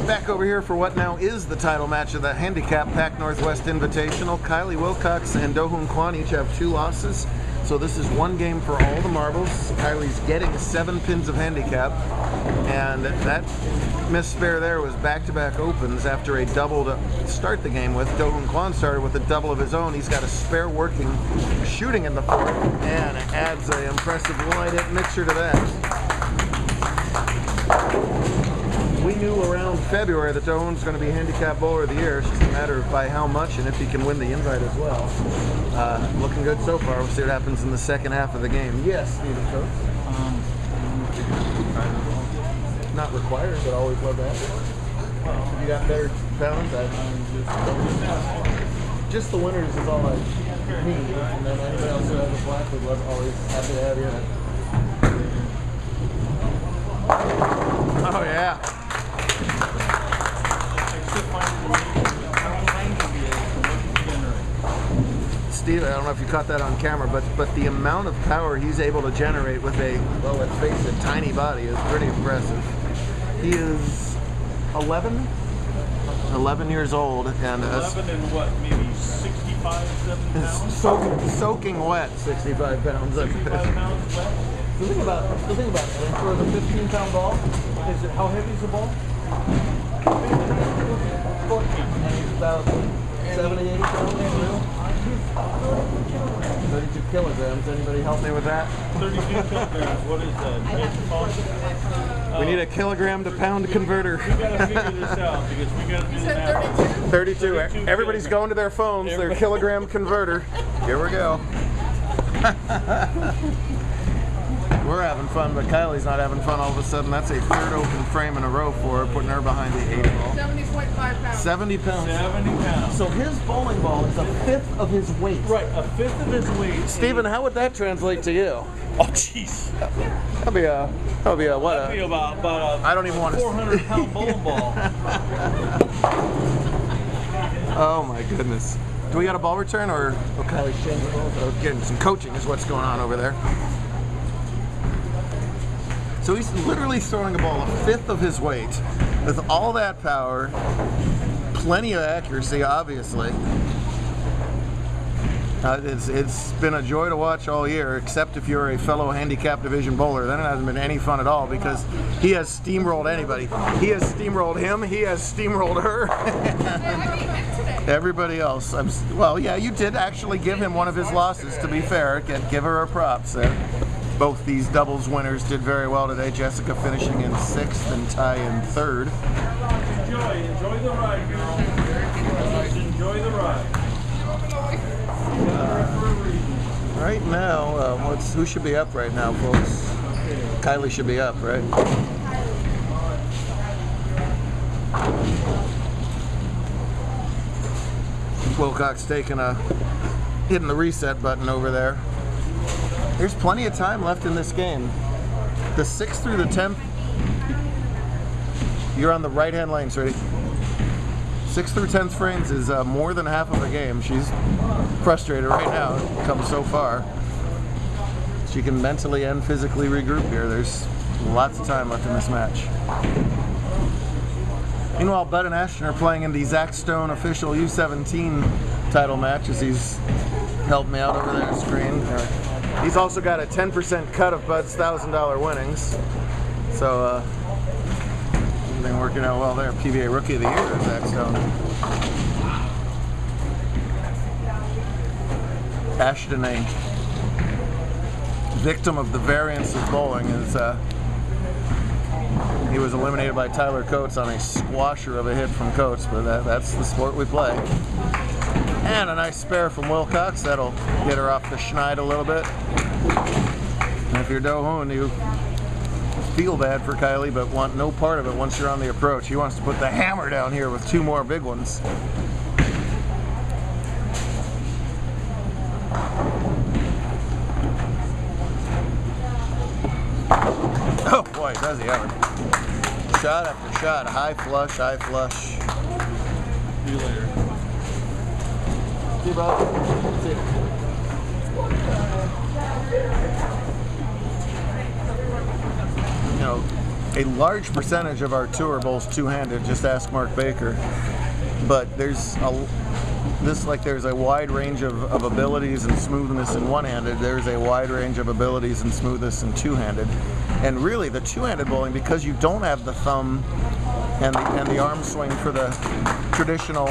Back over here for what now is the title match of the Handicap Pac Northwest Invitational. Kylie Wilcox and Do-Hoon Kwon each have 2 losses. So this is one game for all the marbles. Kylie's getting 7 pins of handicap. And that missed spare there was back-to-back opens after a double to start the game with. Do-Hoon Kwon started with a double of his own. He's got a spare working, shooting in the 4th, and adds an impressive wide-hit mixer to that. We knew around February that Do-Hoon's going to be Handicap Bowler of the Year. It's just a matter of by how much and if he can win the invite as well. Looking good so far. We'll see what happens in the second half of the game. Yes, Stephen Coates. Not required, but always love to have it. You got better pounds? Just the winners is all I need. And then anybody else who has a black would love, always happy to have you in it. Oh, yeah. Steve, I don't know if you caught that on camera, but the amount of power he's able to generate with a, well, let's face it, tiny body is pretty impressive. He is 11 years old and 11 and what, maybe 65, 70 pounds? Soaking wet, 65 pounds. 65 pounds wet? The thing about it, for the 15-pound ball, Is it, how heavy is the ball? 14. And he's about 70, 80 pounds. 32 kilograms. Anybody help me with that? 32 kilograms. What is that? We need a kilogram to pound converter. We gotta figure this out because we gotta do the math. 32. Everybody's going to their phones. Their kilogram converter. Here we go. We're having fun, but Kylie's not having fun all of a sudden. That's a 3rd open frame in a row for her, putting her behind the 8 ball. 70.5 pounds. 70 pounds. 70 pounds. So his bowling ball is a 5th of his weight. Right, a 5th of his weight. Stephen, how would that translate to you? Oh, jeez. That'd be a what? That'd be about a I don't even want to. 400-pound bowling ball. Oh my goodness. Do we got a ball return or Kylie's changing balls? Oh, getting some coaching is what's going on over there. So he's literally throwing a ball a 5th of his weight with all that power, plenty of accuracy, obviously. It's been a joy to watch all year, except if you're a fellow handicap division bowler. Then it hasn't been any fun at all because he has steamrolled anybody. He has steamrolled him. He has steamrolled her. Everybody else. Well, yeah, you did actually give him one of his losses, to be fair. Give her her props there. Both these doubles winners did very well today. Jessica finishing in 6th and Ty in 3rd. Enjoy the ride, girl. Just enjoy the ride. Right now, who should be up right now, folks? Kylie should be up, right? Wilcox hitting the reset button over there. There's plenty of time left in this game. The 6th through the 10th, you're on the right-hand lanes, ready? 6th through 10th frames is more than half of the game. She's frustrated right now. It comes so far. She can mentally and physically regroup here. There's lots of time left in this match. Meanwhile, Bud and Ashton are playing in the Zach Stone official U17 title match as he's helped me out over there on screen. He's also got a 10% cut of Bud's $1,000 winnings. So, everything working out well there. PBA Rookie of the Year, Zach Stone. Ashton, a victim of the variance of bowling, is he was eliminated by Tyler Coates on a squasher of a hit from Coates, but that's the sport we play. And a nice spare from Wilcox. That'll get her off the schneid a little bit. And if you're Do-Hoon, you feel bad for Kylie, but want no part of it once you're on the approach. He wants to put the hammer down here with 2 more big ones. Oh boy, does he ever. Shot after shot, high flush, high flush. See you later. See you, bud. See you. You know, a large percentage of our tour bowls two-handed. Just ask Mark Baker. But there's a wide range of abilities and smoothness in one-handed. There's a wide range of abilities and smoothness in two-handed. And really, the two-handed bowling, because you don't have the thumb and the arm swing for the traditional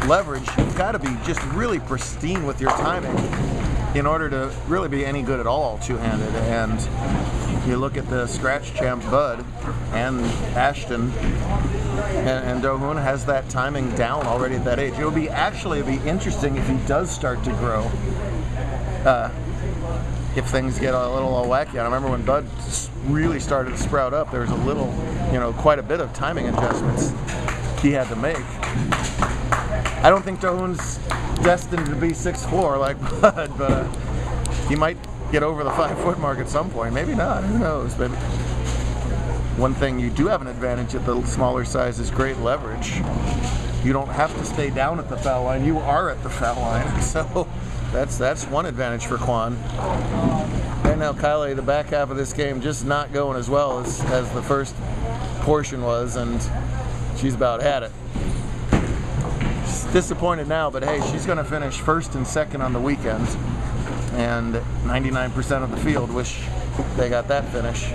leverage, you've got to be just really pristine with your timing in order to really be any good at all two-handed. And you look at the scratch champ Bud and Ashton, and Do-hoon has that timing down already at that age. It'll be interesting if he does start to grow. If things get a little wacky. I remember when Bud really started to sprout up, there was a little, quite a bit of timing adjustments he had to make. I don't think Do-hoon's destined to be 6'4" like Bud, but he might get over the 5-foot mark at some point. Maybe not. Who knows? But one thing you do have an advantage at the smaller size is great leverage. You don't have to stay down at the foul line. You are at the foul line. So that's one advantage for Quan. Right now, Kylie, the back half of this game, just not going as well as the first portion was, and she's about had it. She's disappointed now, but hey, she's going to finish first and second on the weekend, and 99% of the field wish they got that finish.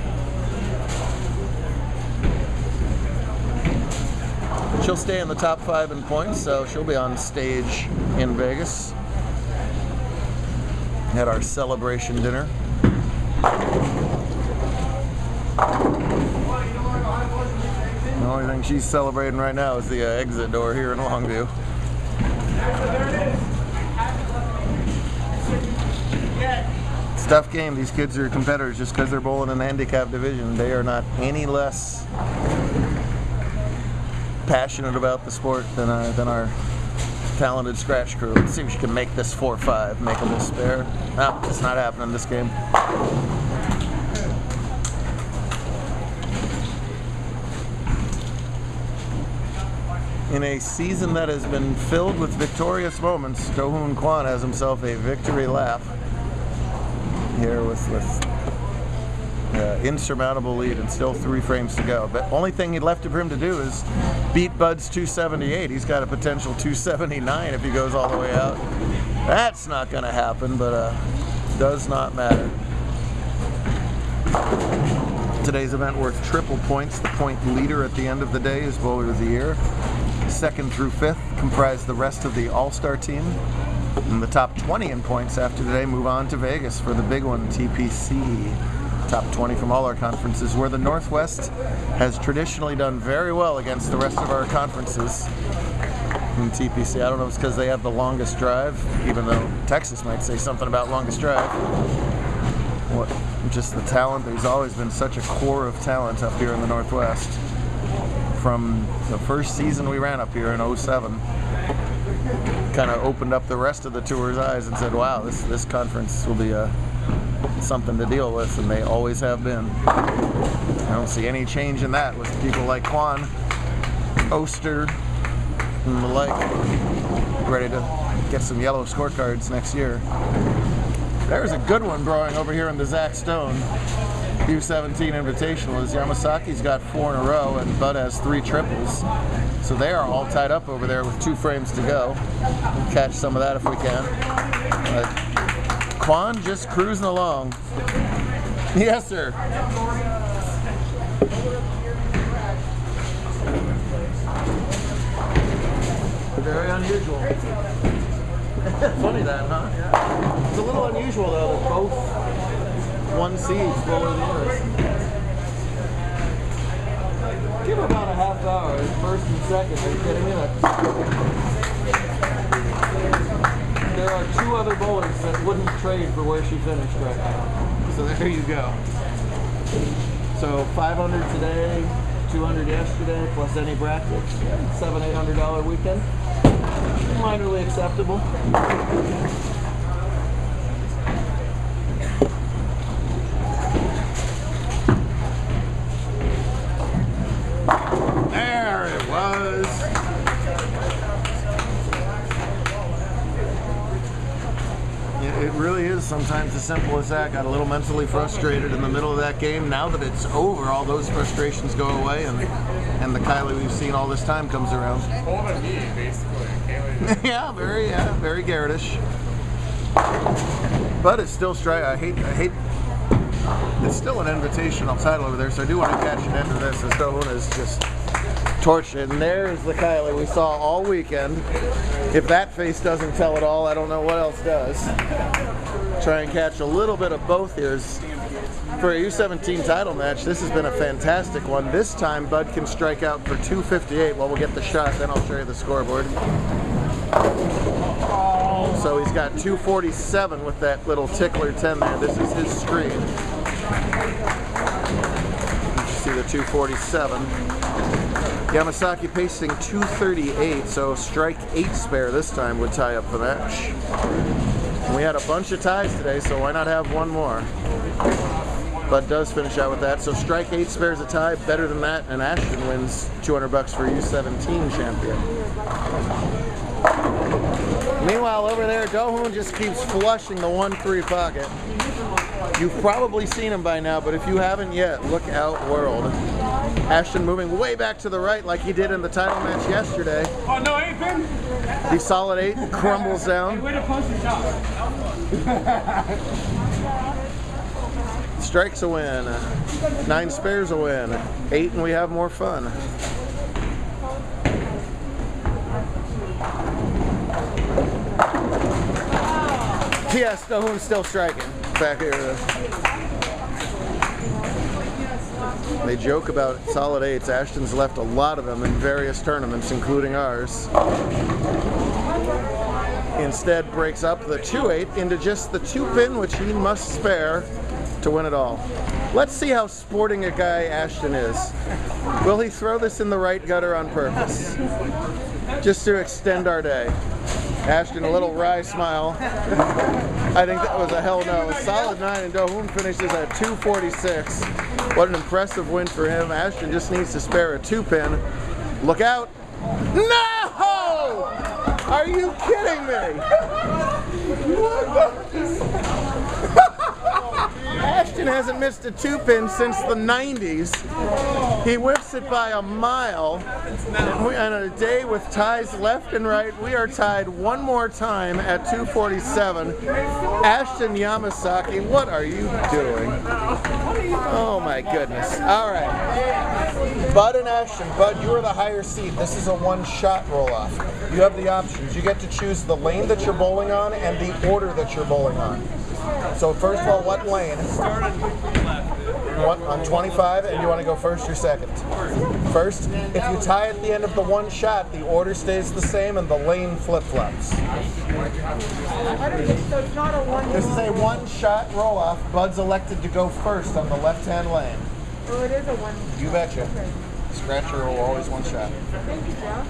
She'll stay in the top 5 in points, so she'll be on stage in Vegas. Had our celebration dinner. The only thing she's celebrating right now is the exit door here in Longview. It's a tough game. These kids are competitors just because they're bowling in the handicap division. They are not any less passionate about the sport than our talented scratch crew. Let's see if she can make this 4-5, make a little spare. No, it's not happening this game. In a season that has been filled with victorious moments, Do-hoon Quan has himself a victory lap here with insurmountable lead and still 3 frames to go. But only thing left for him to do is beat Bud's 278. He's got a potential 279 if he goes all the way out. That's not going to happen, but does not matter. Today's event worth triple points. The point leader at the end of the day is Bowler of the Year. 2nd through 5th comprise the rest of the All-Star team. And the top 20 in points after today move on to Vegas for the big one, TPC. Top 20 from all our conferences, where the Northwest has traditionally done very well against the rest of our conferences in TPC. I don't know if it's because they have the longest drive, even though Texas might say something about longest drive. Just the talent. There's always been such a core of talent up here in the Northwest. From the first season we ran up here in 07, kind of opened up the rest of the tour's eyes and said, wow, this conference will be something to deal with, and they always have been. I don't see any change in that with people like Quan, Oster, and the like, ready to get some yellow scorecards next year. There's a good one brewing over here in the Zach Stone U17 Invitational. As Yamasaki's got 4 in a row and Bud has 3 triples. So they are all tied up over there with 2 frames to go. We'll catch some of that if we can. Quan just cruising along. Yes, sir. Very unusual. Funny that, huh? Yeah. It's a little unusual though that both 1 seeds Bowler of the Year. Give about a half hour, first and second. Are you kidding me? There are 2 other bowlers that wouldn't trade for where she finished right now. So there you go. So 500 today, 200 yesterday, plus any brackets. $700-800 weekend. Minorly acceptable. There it was. It really is sometimes as simple as that. Got a little mentally frustrated in the middle of that game. Now that it's over, all those frustrations go away, and the Kylie we've seen all this time comes around. Older me, basically. Yeah, very Garretish. But it's still I hate. It's still an invitational title over there, so I do want to catch an end of this as Dohun is just torched it. And there's the Kylie we saw all weekend. If that face doesn't tell it all, I don't know what else does. Try and catch a little bit of both here. For a U17 title match, this has been a fantastic one. This time, Bud can strike out for 258. Well, we'll get the shot, then I'll show you the scoreboard. So he's got 247 with that little tickler 10 there. This is his screen. You see the 247. Yamasaki pacing 238, so strike 8 spare this time would tie up the match. And we had a bunch of ties today, so why not have one more? Bud does finish out with that, so strike 8 spares a tie, better than that, and Ashton wins $200 for U17 champion. Meanwhile, over there, Dohun just keeps flushing the 1-3 pocket. You've probably seen him by now, but if you haven't yet, look out, world. Ashton moving way back to the right like he did in the title match yesterday. Oh, no, ain't been. The solid 8 crumbles down. Way to punch the shot. Strikes a win. 9 spares a win. 8 and we have more fun. Yes, Dohun's still striking back here. They joke about solid 8s. Ashton's left a lot of them in various tournaments, including ours. Instead, breaks up the 2-8 into just the 2-pin, which he must spare to win it all. Let's see how sporting a guy Ashton is. Will he throw this in the right gutter on purpose? Just to extend our day. Ashton, a little wry smile. I think that was a hell no. Solid 9, and Dohun finishes at 246. What an impressive win for him. Ashton just needs to spare a 2-pin. Look out. No! Are you kidding me? Ashton hasn't missed a 2-pin since the 90s. He whips it by a mile. And on a day with ties left and right, we are tied one more time at 247. Ashton Yamasaki, what are you doing? Oh my goodness. All right. Bud and Ashton. Bud, you are the higher seed. This is a one-shot roll-off. You have the options. You get to choose the lane that you're bowling on and the order that you're bowling on. So first of all, what lane? On 25, and you want to go first or second? First. If you tie at the end of the one shot, the order stays the same and the lane flip-flops. This is a one-shot roll-off. Bud's elected to go first on the left-hand lane. Oh, it is a one. You betcha. Okay. Scratcher will always one shot. Thank you, Joe.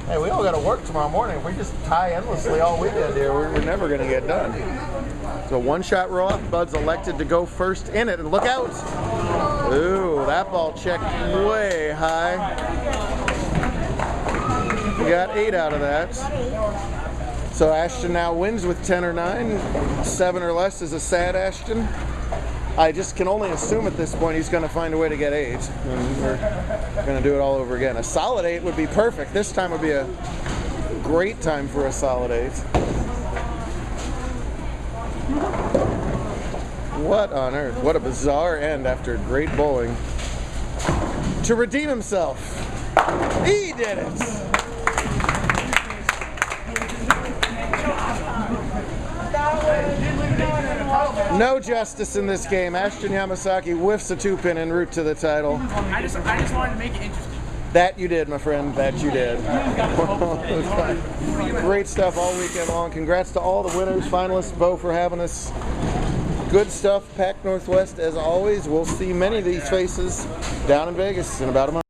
Hey, we all got to work tomorrow morning. If we just tie endlessly all weekend here, we're never going to get done. So one-shot roll-off. Bud's elected to go first in it. And look out! Ooh, that ball checked way high. We got 8 out of that. So Ashton now wins with 10 or 9. 7 or less is a sad Ashton. I just can only assume at this point he's going to find a way to get 8. And we're going to do it all over again. A solid 8 would be perfect. This time would be a great time for a solid 8. What on earth? What a bizarre end after great bowling. To redeem himself, he did it! No justice in this game. Ashton Yamasaki whiffs a 2-pin en route to the title. I just wanted to make it interesting. That you did, my friend. That you did. Great stuff all weekend long. Congrats to all the winners, finalists, Bo, for having us. Good stuff, Pac Northwest, as always. We'll see many of these faces down in Vegas in about a month.